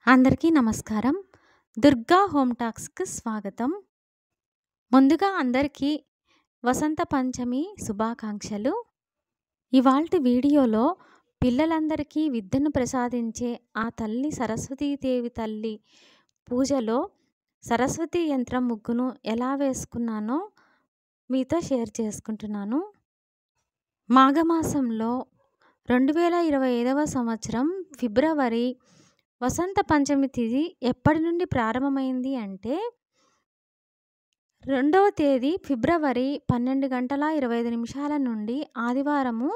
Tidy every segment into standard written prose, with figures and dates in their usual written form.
అందరికీ నమస్కారం. దుర్గా హోమ్ టాక్స్‌కి స్వాగతం. ముందుగా అందరికీ వసంత పంచమి శుభాకాంక్షలు. ఇవాల్టి వీడియోలో పిల్లలందరికీ విద్యను ప్రసాదించే ఆ తల్లి సరస్వతీదేవి తల్లి పూజలో సరస్వతి యంత్రం ముగ్గును ఎలా వేసుకున్నానో మీతో షేర్ చేసుకుంటున్నాను. మాఘమాసంలో 2025వ సంవత్సరం ఫిబ్రవరి వసంత పంచమి తిథి ఎప్పటి నుండి ప్రారంభమైంది అంటే 2వ తేదీ ఫిబ్రవరి 12:25 నుండి ఆదివారము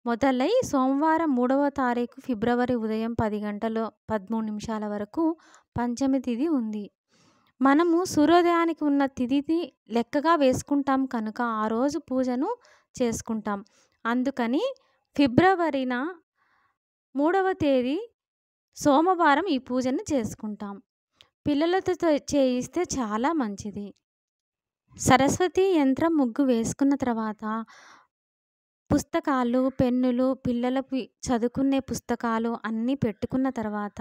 మొదలై సోమవారం 3వ తారీఖు ఫిబ్రవరి ఉదయం 10:13 వరకు పంచమి తిథి ఉంది. మనము సూర్యోదయానికి ఉన్న తిథిని లెక్కగా వేసుకుంటాం కనుక ఆ రోజు పూజను చేసుకుంటాం. అందుకని ఫిబ్రవరిన 3వ తేదీ సోమవారం ఈ పూజను చేసుకుంటాం. పిల్లలతో చేయిస్తే చాలా మంచిది. సరస్వతి యంత్రం ముగ్గు వేసుకున్న తర్వాత పుస్తకాలు, పెన్నులు, పిల్లలకి చదువుకునే పుస్తకాలు అన్నీ పెట్టుకున్న తర్వాత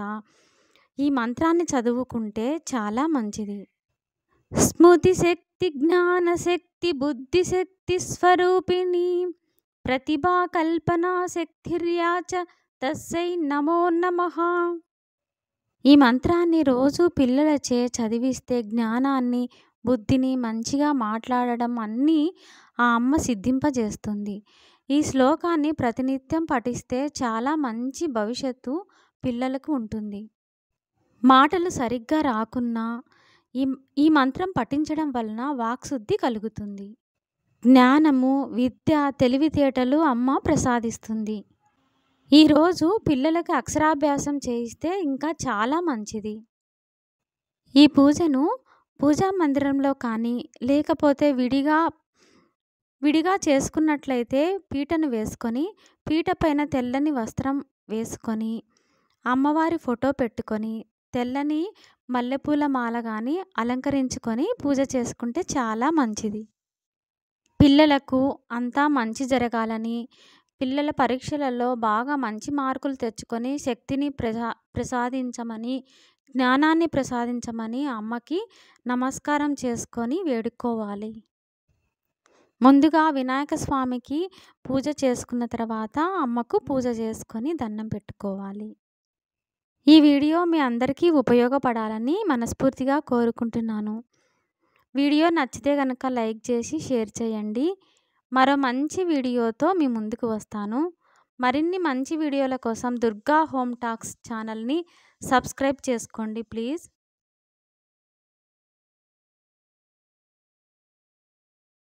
ఈ మంత్రాన్ని చదువుకుంటే చాలా మంచిది. స్మృతి శక్తి జ్ఞాన శక్తి బుద్ధి శక్తి స్వరూపిణి ప్రతిభా కల్పనా శక్తిర్యాచ తస్సై నమో నమః. ఈ మంత్రాన్ని రోజు పిల్లలచే చదివిస్తే జ్ఞానాన్ని, బుద్ధిని, మంచిగా మాట్లాడడం అన్నీ ఆ అమ్మ సిద్ధింపజేస్తుంది. ఈ శ్లోకాన్ని ప్రతినిత్యం పఠిస్తే చాలా మంచి భవిష్యత్తు పిల్లలకు ఉంటుంది. మాటలు సరిగ్గా రాకున్నా ఈ మంత్రం పఠించడం వలన వాక్శుద్ధి కలుగుతుంది. జ్ఞానము, విద్య, తెలివితేటలు అమ్మ ప్రసాదిస్తుంది. ఈరోజు పిల్లలకి అక్షరాభ్యాసం చేయిస్తే ఇంకా చాలా మంచిది. ఈ పూజను పూజా మందిరంలో కానీ లేకపోతే విడిగా చేసుకున్నట్లయితే పీటను వేసుకొని పీట పైన తెల్లని వస్త్రం వేసుకొని అమ్మవారి ఫోటో పెట్టుకొని తెల్లని మల్లెపూల మాల కానీ అలంకరించుకొని పూజ చేసుకుంటే చాలా మంచిది. పిల్లలకు అంతా మంచి జరగాలని, పిల్లల పరీక్షలలో బాగా మంచి మార్కులు తెచ్చుకొని శక్తిని ప్రసాదించమని, జ్ఞానాన్ని ప్రసాదించమని అమ్మకి నమస్కారం చేసుకొని వేడుకోవాలి. ముందుగా వినాయక స్వామికి పూజ చేసుకున్న తర్వాత అమ్మకు పూజ చేసుకొని దండం పెట్టుకోవాలి. ఈ వీడియో మీ అందరికీ ఉపయోగపడాలని మనస్ఫూర్తిగా కోరుకుంటున్నాను. వీడియో నచ్చితే కనుక లైక్ చేసి షేర్ చేయండి. మరో మంచి వీడియోతో మీ ముందుకు వస్తాను. మరిన్ని మంచి వీడియోల కోసం దుర్గా హోమ్ టాక్స్ ఛానల్ని సబ్స్క్రైబ్ చేసుకోండి ప్లీజ్.